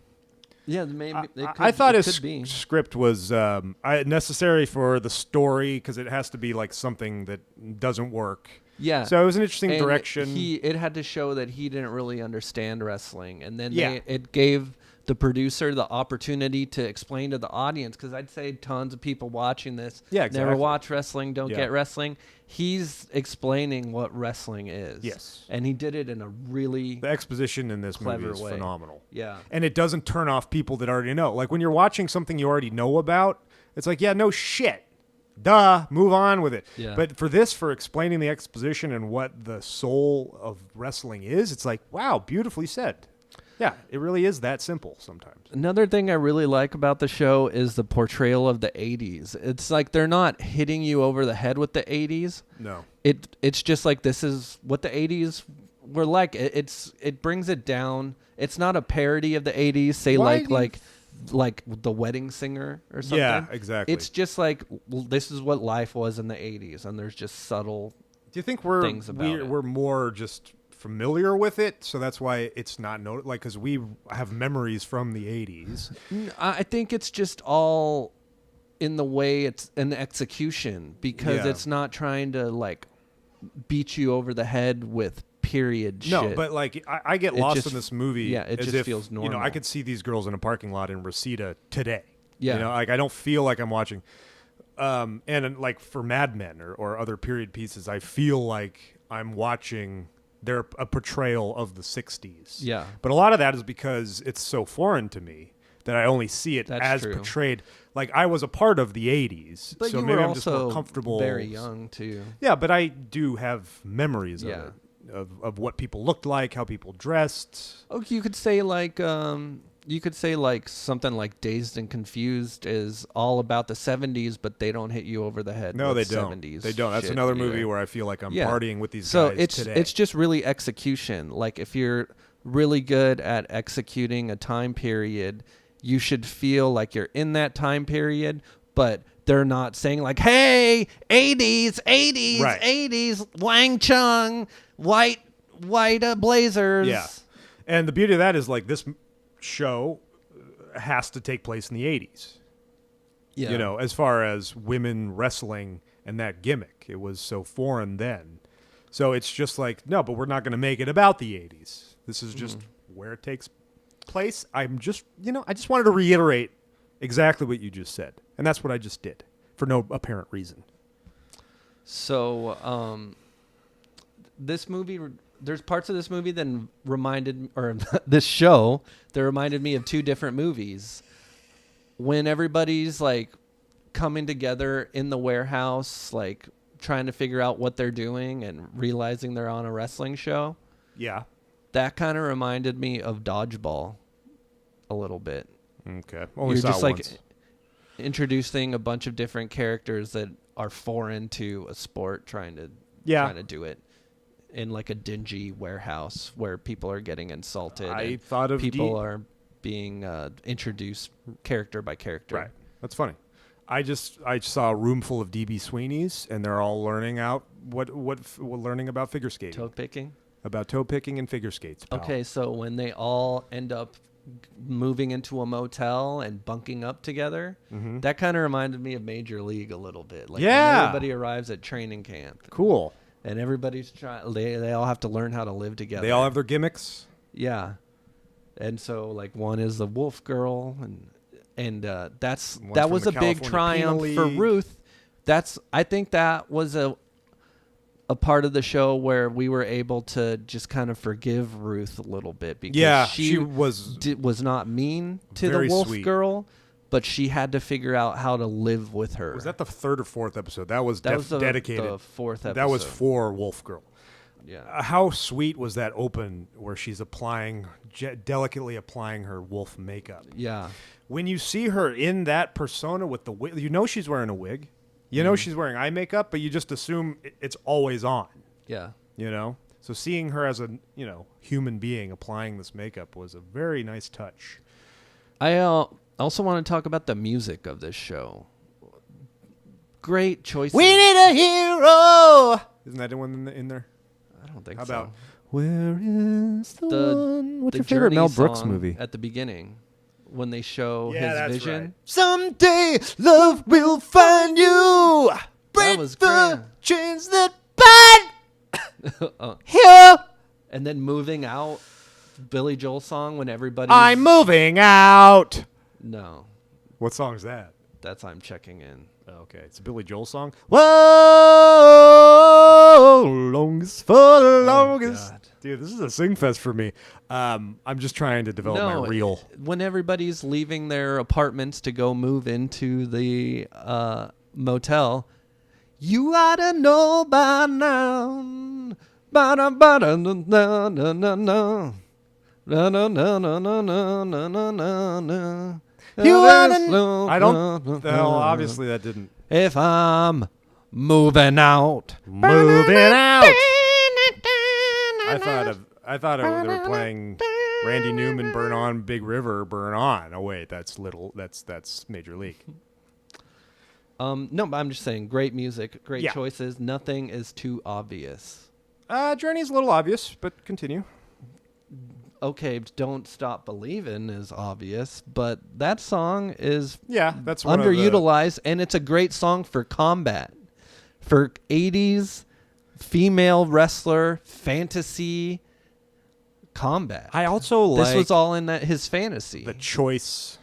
Yeah, maybe. I thought his script was necessary for the story because it has to be like something that doesn't work. Yeah. So it was an interesting direction. It had to show that he didn't really understand wrestling, and then it gave the producer the opportunity to explain to the audience, because I'd say tons of people watching this never watch wrestling, don't get wrestling. He's explaining what wrestling is. Yes. And he did it in a really the exposition in this movie is way. phenomenal. Yeah. And it doesn't turn off people that already know. Like when you're watching something you already know about, it's like, yeah, no shit. Duh, move on with it. Yeah. But for explaining the exposition and what the soul of wrestling is, it's like, wow, beautifully said. Yeah, it really is that simple sometimes. Another thing I really like about the show is the portrayal of the 80s. It's like they're not hitting you over the head with the 80s. No. It's just like this is what the 80s were like. It brings it down. It's not a parody of the 80s, say like The Wedding Singer or something. Yeah, exactly. It's just like this is what life was in the 80s, and there's just subtle Do you think things about it. we're more just familiar with it, so that's why it's not because we have memories from the 80s? I think it's just all in the way it's an execution, because it's not trying to like beat you over the head with period shit. No, but like I get lost in this movie. Yeah, it as just if, feels normal. I could see these girls in a parking lot in Reseda today. Yeah. Like I don't feel like I'm watching. And like for Mad Men or other period pieces, I feel like I'm watching a portrayal of the 60s. Yeah. But a lot of that is because it's so foreign to me that I only see it as true. portrayed. Like I was a part of the 80s, But so you maybe were I'm just also more comfortable. very young too. Yeah, but I do have memories of it. Of what people looked like, how people dressed. Oh, you could say like something like Dazed and Confused is all about the 70s, but they don't hit you over the head. No, with they don't. 70s They don't. That's shit another movie either. where I feel like I'm partying with these so guys today. it's just really execution. Like if you're really good at executing a time period, you should feel like you're in that time period, but they're not saying like, hey, 80s, Right. 80s, Wang Chung, white blazers. Yeah. And the beauty of that is like this show has to take place in the 80s. Yeah. You know, as far as women wrestling and that gimmick, it was so foreign then. So it's just like, no, but we're not going to make it about the 80s. This is just where it takes place. I just wanted to reiterate exactly what you just said. And that's what I just did for no apparent reason. So, this movie, there's parts of this movie that this show that reminded me of two different movies. When everybody's like coming together in the warehouse, like trying to figure out what they're doing and realizing they're on a wrestling show. Yeah. That kind of reminded me of Dodgeball a little bit. Okay. Only You're saw just it like once. introducing a bunch of different characters that are foreign to a sport, trying to do it in like a dingy warehouse where people are getting insulted. I and thought of people are being introduced character by character. Right. That's funny. I saw a room full of DB Sweeneys, and they're all learning learning about figure skating. Toe picking. About toe picking and figure skates. Pal. Okay, so when they all end up moving into a motel and bunking up together, that kind of reminded me of Major League a little bit. Like when everybody arrives at training camp. Cool. And everybody's they all have to learn how to live together. They all have their gimmicks. Yeah. And so like one is the wolf girl and that was a big triumph for Ruth. I think that was a part of the show where we were able to just kind of forgive Ruth a little bit because she was not mean to the wolf girl, but she had to figure out how to live with her. Was that the third or fourth episode? That was dedicated. The fourth episode. That was for Wolf Girl. Yeah. How sweet was that open where she's delicately applying her wolf makeup? Yeah. When you see her in that persona with the wig, she's wearing a wig. You know she's wearing eye makeup, but you just assume it's always on. Yeah. So seeing her as a, human being applying this makeup was a very nice touch. I also want to talk about the music of this show. Great choices. We need a hero. Isn't that one in there? I don't think How so. about Where is the one? What's the your favorite Mel Journey Brooks song movie? At the beginning, when they show his that's vision. right. Someday love will find you. Break was the great. chains that bind you. And then moving out Billy Joel song when everybody's... I'm moving out. No, What song is that? that's I'm Checking In. Okay, it's a Billy Joel song. Whoa, longest for the longest. God. Dude, this is a sing fest for me. I'm just trying to develop my reel. When everybody's leaving their apartments to go move into the motel, you ought to know by now. Ba-da-ba-da-na-na-na-na. Na-na-na-na-na-na-na-na-na. You ought to... I don't... Well, obviously that didn't... If I'm moving out. Moving out. I thought they were playing Randy Newman, Burn On, Big River, Burn On. Oh wait, that's Major League. No, but I'm just saying, great music, great Yeah. choices. Nothing is too obvious. Journey's a little obvious, but continue. Okay, Don't Stop Believin' is obvious, but that song is Yeah, that's one underutilized, and it's a great song for combat, for 80s female wrestler fantasy combat. I also like this was all in his fantasy. the choice.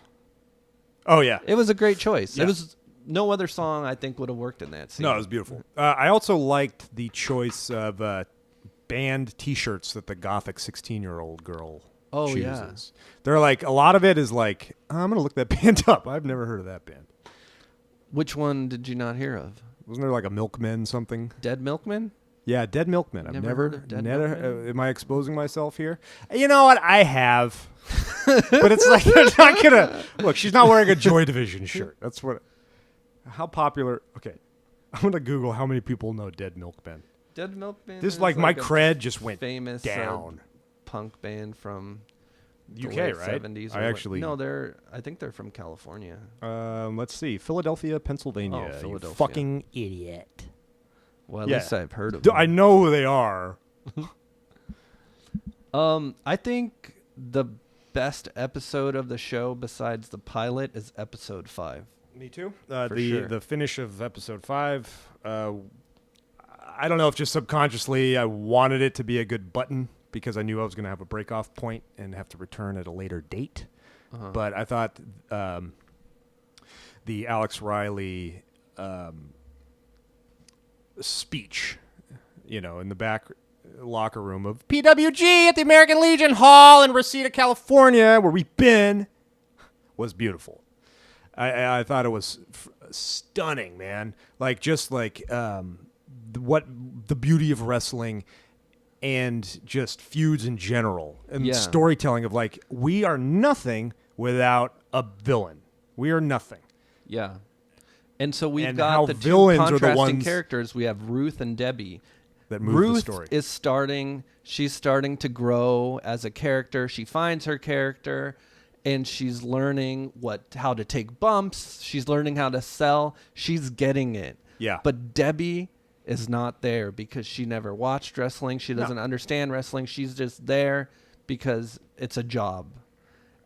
Oh yeah, It was a great choice. Yeah. It was no other song I think would have worked in that scene. no, it was beautiful. I also liked the choice of band T-shirts that the gothic 16-year-old girl Oh, chooses. yeah. They're like, a lot of it is like, I'm gonna look that band up. I've never heard of that band. Which one did you not hear of? Wasn't there like a Milkmen something? Dead Milkman? Yeah, Dead Milkmen. I've Never never, heard of Dead never Milkmen? am I exposing myself here? You know what? I have. But it's like, they're not gonna look. She's not wearing a Joy Division shirt. That's what. How popular? Okay, I'm gonna Google how many people know Dead Milkmen. Dead Milkman. This is like my a cred just went famous down. punk band from the UK, late right? 70s. I actually. No, I think they're from California. Let's see, Philadelphia, Pennsylvania. Oh, Philadelphia. You fucking idiot. Well, at Yeah. least I've heard of them. I know who they are. I think the best episode of the show besides the pilot is episode 5. Me too. Sure. The finish of episode 5. I don't know if just subconsciously I wanted it to be a good button because I knew I was going to have a break off point and have to return at a later date. Uh-huh. But I thought the Alex Riley speech, in the back locker room of PWG at the American Legion Hall in Reseda, California, where we've been, was beautiful. I thought it was stunning, man. Like, just like what the beauty of wrestling and just feuds in general and Yeah. storytelling of like, we are nothing without a villain. We are nothing. Yeah. And so we've And how got the two villains are the contrasting ones characters. We have Ruth and Debbie. That move Ruth the story. she's starting to grow as a character. She finds her character and she's learning how to take bumps. She's learning how to sell. She's getting it. Yeah. But Debbie is not there because she never watched wrestling. She doesn't understand wrestling. She's just there because it's a job.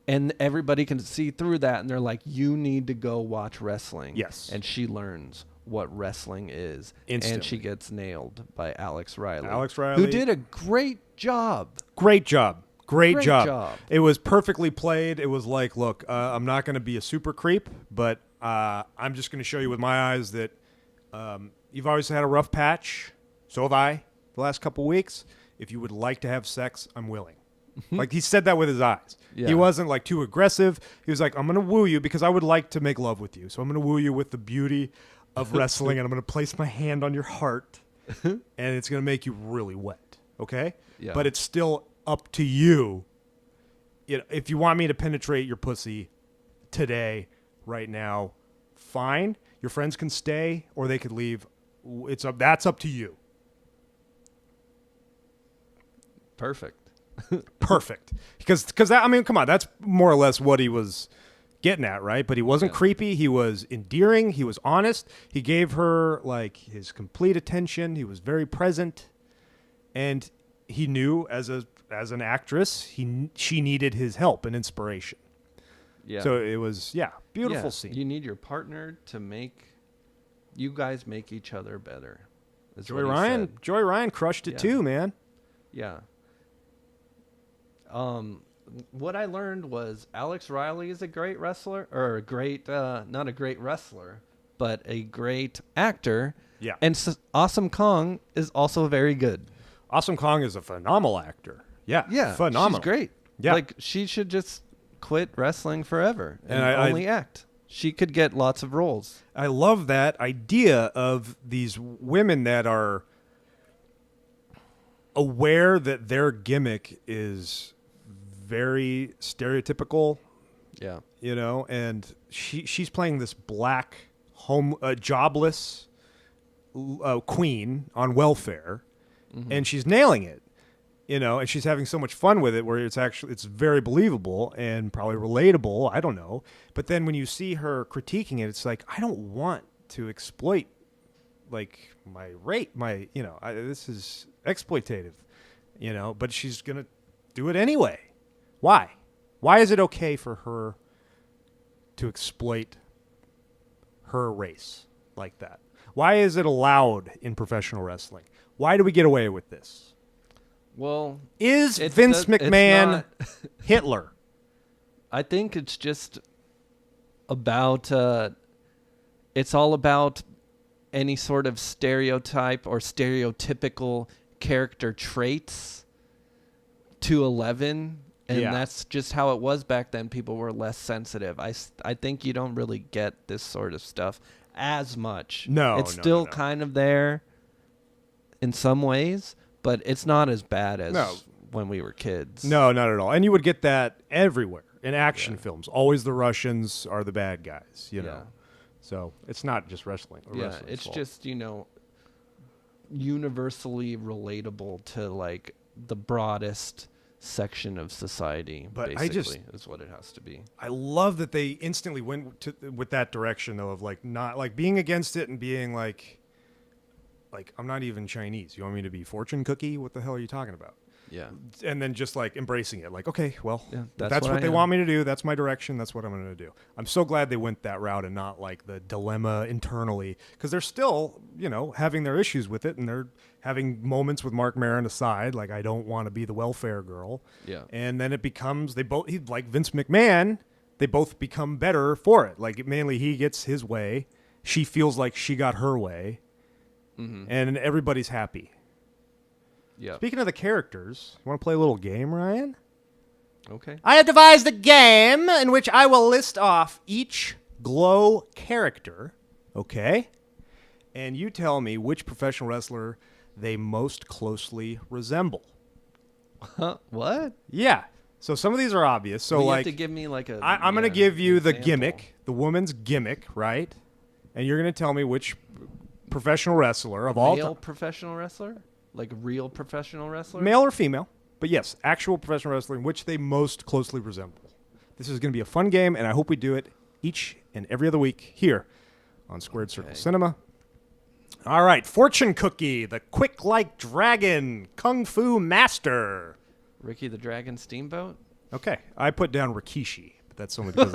And everybody can see through that and they're like, you need to go watch wrestling. Yes. And she learns what wrestling is. Instantly. And she gets nailed by Alex Riley. Alex Riley. Who did a great job. Great job. Great Great job. job. It was perfectly played. It was like, look, I'm not going to be a super creep, but I'm just going to show you with my eyes that you've always had a rough patch. So have I the last couple weeks. If you would like to have sex, I'm willing. Like, he said that with his eyes. Yeah. He wasn't like too aggressive. He was like, I'm going to woo you because I would like to make love with you. So I'm going to woo you with the beauty of wrestling, and I'm going to place my hand on your heart, and it's going to make you really wet. Okay? Yeah. But it's still up to you. If you want me to penetrate your pussy today, right now, fine. Your friends can stay or they could leave. That's up to you. Perfect. Perfect. Because that, I mean, come on, that's more or less what he was getting at, right? But he wasn't creepy. He was endearing. He was honest. He gave her like his complete attention. He was very present, and he knew as an actress, she needed his help and inspiration. Yeah. So it was beautiful scene. You need your partner to you guys make each other better. is Joy what he Ryan, said. Joy Ryan crushed it Yeah. too, man. Yeah. What I learned was Alex Riley is a great wrestler, or a great, not a great wrestler, but a great actor. Yeah. And Awesome Kong is also very good. Awesome Kong is a phenomenal actor. Yeah. Yeah. Phenomenal. She's great. Yeah. Like, she should just quit wrestling forever and I only act. She could get lots of roles. I love that idea of these women that are aware that their gimmick is very stereotypical, Yeah. you know, and she's playing this black jobless queen on welfare, and she's nailing it, you know, and she's having so much fun with it where it's very believable and probably relatable. I don't know. But then when you see her critiquing it, it's like, I don't want to exploit like this is exploitative, you know, but she's going to do it anyway. Why? Why is it okay for her to exploit her race like that? Why is it allowed in professional wrestling? Why do we get away with this? Well, Is Vince McMahon Hitler? I think it's just about, it's all about any sort of stereotype or stereotypical character traits to 11. And Yeah. that's just how it was back then. People were less sensitive. I think you don't really get this sort of stuff as much. No, it's no, still no. kind of there in some ways, but it's not as bad as No. when we were kids. No, not at all. And you would get that everywhere in action films. Always the Russians are the bad guys, you know. Yeah. So it's not just wrestling. Yeah, wrestling's it's fault. just, universally relatable to like the broadest section of society. But basically, is what it has to be. I love that they instantly went with that direction though, of like not like being against it and being like I'm not even Chinese. You want me to be fortune cookie? What the hell are you talking about? Yeah, And then just like embracing it, like, okay, well, Yeah, that's that's what what they I want me to do. That's my direction. That's what I'm going to do. I'm so glad they went that route and not like the dilemma internally, because they're still, having their issues with it, and they're having moments with Mark Maron aside, like, I don't want to be the welfare girl. Yeah. And then it becomes like Vince McMahon. They both become better for it. Like mainly he gets his way. She feels like she got her way, and everybody's happy. yeah. Speaking of the characters, you want to play a little game, Ryan? Okay. I have devised a game in which I will list off each Glow character, okay? And you tell me which professional wrestler they most closely resemble. Huh? What? Yeah. So some of these are obvious. So Well, you like have to give me like a. I'm going to give you the example. gimmick, the woman's gimmick, right? And you're going to tell me which professional wrestler of all Male time, professional wrestler, like real professional wrestler. male or female, but yes, actual professional wrestler in which they most closely resemble. This is going to be a fun game, and I hope we do it each and every other week here on Squared Circle Cinema. All right, Fortune Cookie, the quick like dragon, Kung Fu master. Ricky the Dragon Steamboat. Okay, I put down Rikishi, but that's only because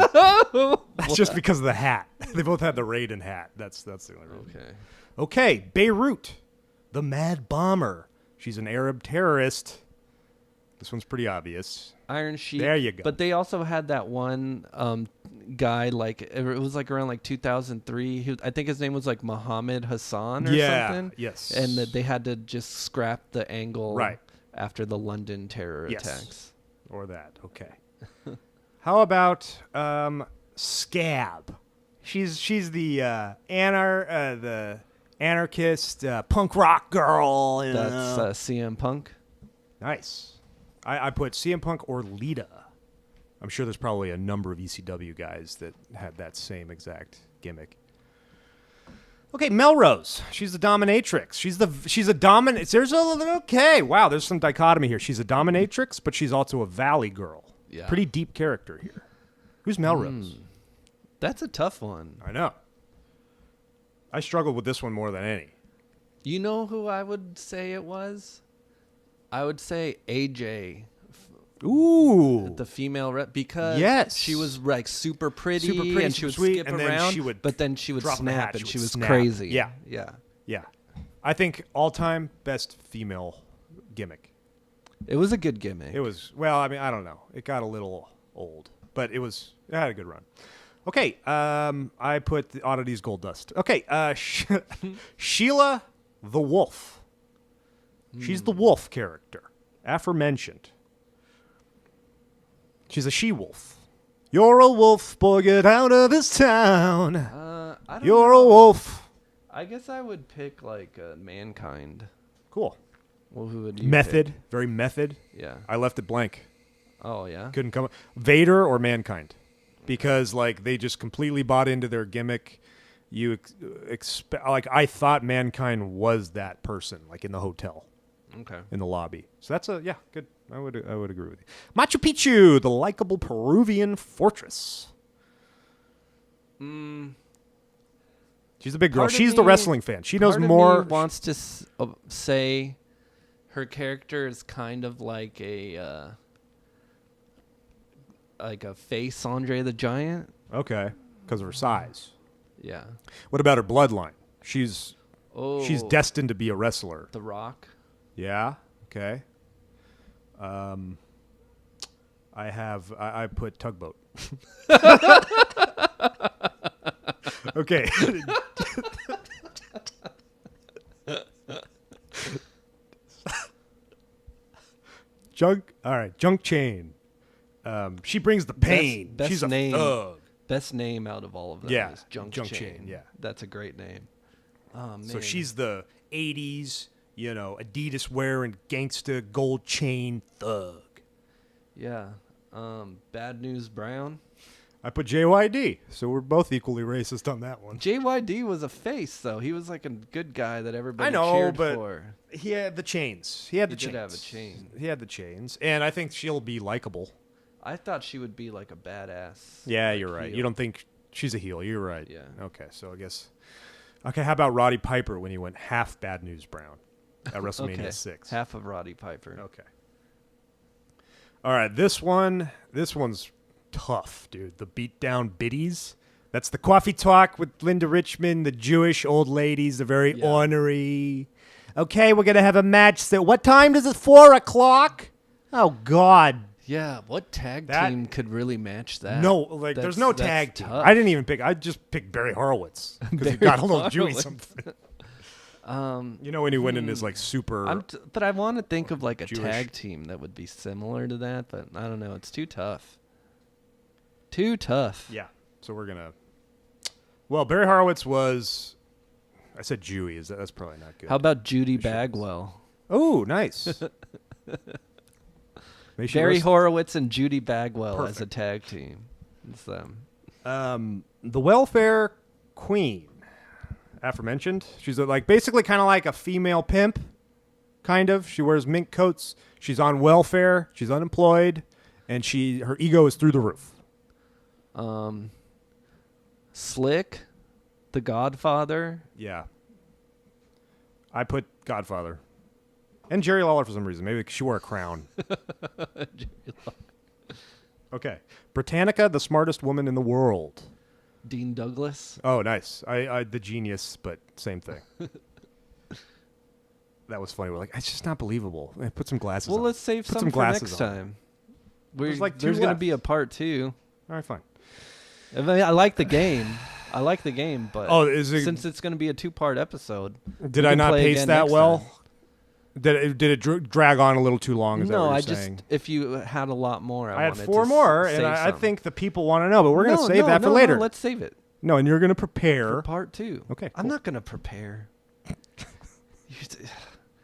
that's just because of the hat. They both had the Raiden hat. That's the only reason. Okay. Okay, Beirut, the Mad Bomber. She's an Arab terrorist. This one's pretty obvious. Iron Sheik. There you go. But they also had that one guy, like it was like around like 2003. I think his name was like Muhammad Hassan or something. Yes. And that they had to just scrap the angle Right. after the London terror Yes. attacks. Or that. Okay. How about Scab? She's the the anarchist punk rock girl. You That's know. CM Punk. Nice. I put CM Punk or Lita. I'm sure there's probably a number of ECW guys that had that same exact gimmick. Okay, Melrose. She's the dominatrix. She's a dominant. There's some dichotomy here. She's a dominatrix, but she's also a valley girl. Yeah. Pretty deep character here. Who's Melrose? That's a tough one. I know. I struggled with this one more than any. You know who I would say it was? I would say AJ, Ooh. the female rep, because Yes. she was like super pretty, Super pretty, and she would sweet, skip and then around, she would but then she would drop the snap hat, and she she would was snap. crazy. Yeah. Yeah. Yeah. I think all-time best female gimmick. It was a good gimmick. It was, well, I mean, I don't know. It got a little old, but it had a good run. Okay, I put the Oddities Gold Dust. Okay, Sheila the Wolf. She's the wolf character, aforementioned. She's a she-wolf. You're a wolf, boy, get out of this town. I don't You're know. a wolf. I guess I would pick like Mankind. Cool. Well, who would you Method, pick? very method. Yeah. I left it blank. Oh yeah. Couldn't come. Vader or Mankind, because like they just completely bought into their gimmick. You expect, like, I thought Mankind was that person, like in the hotel, Okay. in the lobby. So that's good. I would agree with you. Machu Picchu, the likable Peruvian fortress. She's a big girl. Part of She's the me- wrestling fan. She knows Part of more. me wants to say her character is kind of like a face Andre the Giant. Okay, because of her size. Yeah. What about her bloodline? She's Oh. destined to be a wrestler. The Rock. Yeah. Okay. I put Tugboat. Okay. Junk Chain. She brings the pain. Best She's a name. thug. Best name out of all of them Yeah, is Junk Junk Chain. Chain, yeah. That's a great name. Oh man. So she's the 80s, Adidas wearing gangsta gold chain thug. Yeah. Bad News Brown. I put JYD, so we're both equally racist on that one. JYD was a face though. He was like a good guy that everybody I know, cheered but for. he had the chains. He had the He chains. did have a chain. He had the chains, and I think she'll be likable. I thought she would be like a badass. Yeah, like, you're right. heel. You don't think she's a heel? You're right. Yeah. Okay, so I guess. Okay, how about Roddy Piper when he went half Bad News Brown at WrestleMania Okay. 6? Half of Roddy Piper. Okay. All right, this one's tough, dude. The Beatdown Biddies. That's the coffee talk with Linda Richmond, the Jewish old ladies, the very Yeah. ornery. Okay, we're gonna have a match. So what time does it? 4:00? Oh God. Yeah, what tag That- team could really match that? No, like there's no That's tag team. tough. I didn't even pick. I just picked Barry Horowitz because he got a little Jewy Horowitz. something. When he went in his like super. But I want to think of like a Jewish. tag team that would be similar to that, but I don't know. It's too tough. Too tough. Yeah. So we're gonna. Well, Barry Horowitz was. I said Jewy. That's probably not good. How about Judy Sure. Bagwell? Oh, nice. May she Barry rest- Horowitz and Judy Bagwell as a Perfect. tag team. It's them. The Welfare Queen, aforementioned. She's basically kind of like a female pimp, kind of. She wears mink coats. She's on welfare. She's unemployed, and her ego is through the roof. Slick, The Godfather. Yeah. I put Godfather. And Jerry Lawler for some reason. Maybe she wore a crown. Okay. Britannica, the smartest woman in the world. Dean Douglas. Oh, nice. I the genius, but same thing. That was funny. We're like, it's just not believable. Put some glasses Well, on. let's save Put some some for glasses next on. time. There's like two There's going to left. be a part 2. All right, fine. I mean, I like the game. But Oh, is it? since it's going to be a 2-part episode. Did we I can not play pace again that next well? time. Did it drag on a little too long? Is that No, what you're I saying? just, if you had a lot more, I had wanted 4 to more, save and I some. think the people want to know, but we're going to save that for no, later. let's save it No, and you're going to for prepare. part 2. Okay, I'm cool. not going to prepare.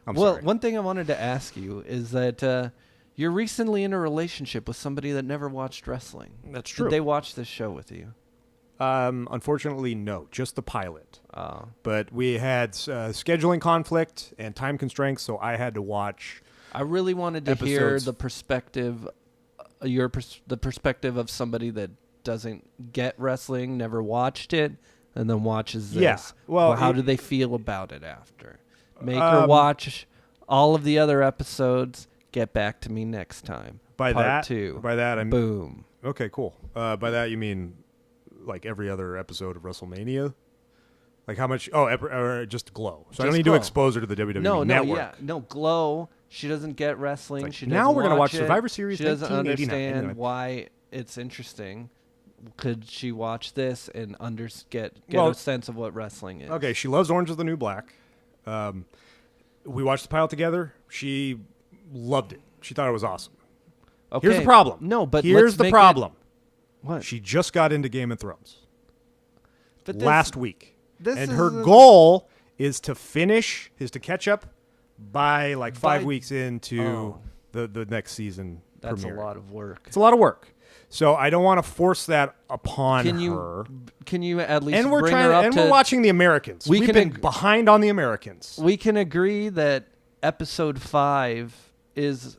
I'm Well, sorry. one thing I wanted to ask you is that you're recently in a relationship with somebody that never watched wrestling. That's true. Did they watch this show with you? Unfortunately, no, just the pilot. Oh. But we had scheduling conflict and time constraints, so I had to watch. I really wanted to hear Episodes. the perspective, the perspective of somebody that doesn't get wrestling, never watched it, and then watches this. Yeah, well, how it- do they feel about it after? Make her watch all of the other episodes. Get back to me next time. By Part that, 2. By that, I mean, Boom. okay, cool. By that you mean like every other episode of WrestleMania? Like how much? Oh, or just Glow. So I don't Just need Glow. to expose her to the WWE No, Network. no, Glow. She doesn't get wrestling. Like, she now doesn't we're gonna watch it. Survivor Series She doesn't 1989. understand Anyway. why it's interesting. Could she watch this and get Well, a sense of what wrestling is? Okay, she loves Orange is the New Black. We watched the pilot together. She loved it. She thought it was awesome. Okay. Here's the problem. No, but here's let's the make problem. What? She just got into Game of Thrones But this- last week, this and is her a- goal is to catch up by like 5 By- weeks into Oh. the next season. That's premiere. a lot of work. It's a lot of work. So I don't want to force that upon Can her. you at least And we're bring trying, her up and to? we're watching the Americans. We We've can been ag- behind on the Americans. We can agree that episode 5 is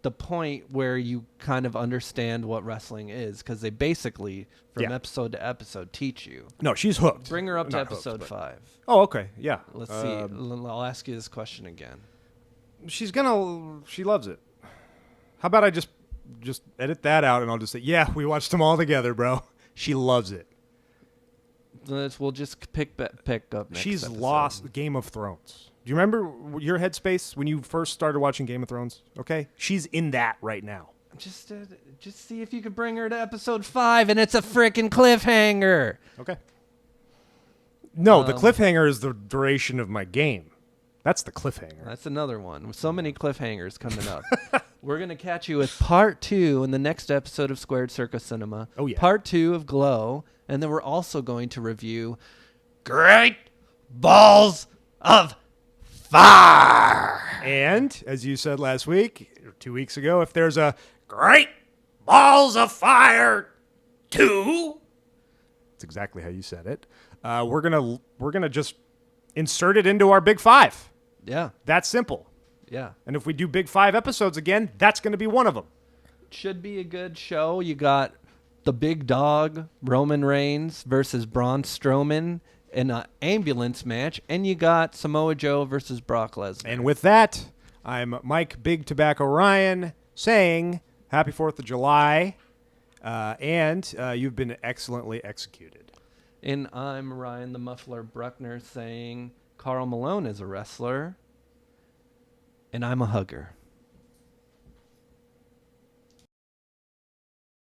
the point where you kind of understand what wrestling is, because they basically from Yeah. episode to episode teach you. No, she's hooked. Bring her up to Not hooked, episode but- 5. Oh, okay, yeah. Let's see. I'll ask you this question again. She loves it. How about I just edit that out and I'll just say, yeah, we watched them all together, bro. She loves it. We'll just pick up next She's episode. lost Game of Thrones. Do you remember your headspace when you first started watching Game of Thrones? Okay, she's in that right now. Just see if you could bring her to episode 5, and it's a freaking cliffhanger. Okay. No, the cliffhanger is the duration of my game. That's the cliffhanger. That's another one. With so many cliffhangers coming up. We're going to catch you with part 2 in the next episode of Squared Circus Cinema. Oh, yeah. Part 2 of Glow. And then we're also going to review Great Balls of Fire. And as you said last week, or 2 weeks ago, if there's a Great Balls of Fire 2, that's exactly how you said it. We're gonna just insert it into our Big Five. Yeah. That's simple. Yeah. And if we do Big Five episodes again, that's going to be one of them. Should be a good show. You got the big dog, Roman Reigns versus Braun Strowman in an ambulance match. And you got Samoa Joe versus Brock Lesnar. And with that, I'm Mike Big Tobacco Ryan saying Happy 4th of July. And you've been excellently executed. And I'm Ryan the Muffler Bruckner saying Carl Malone is a wrestler. And I'm a hugger.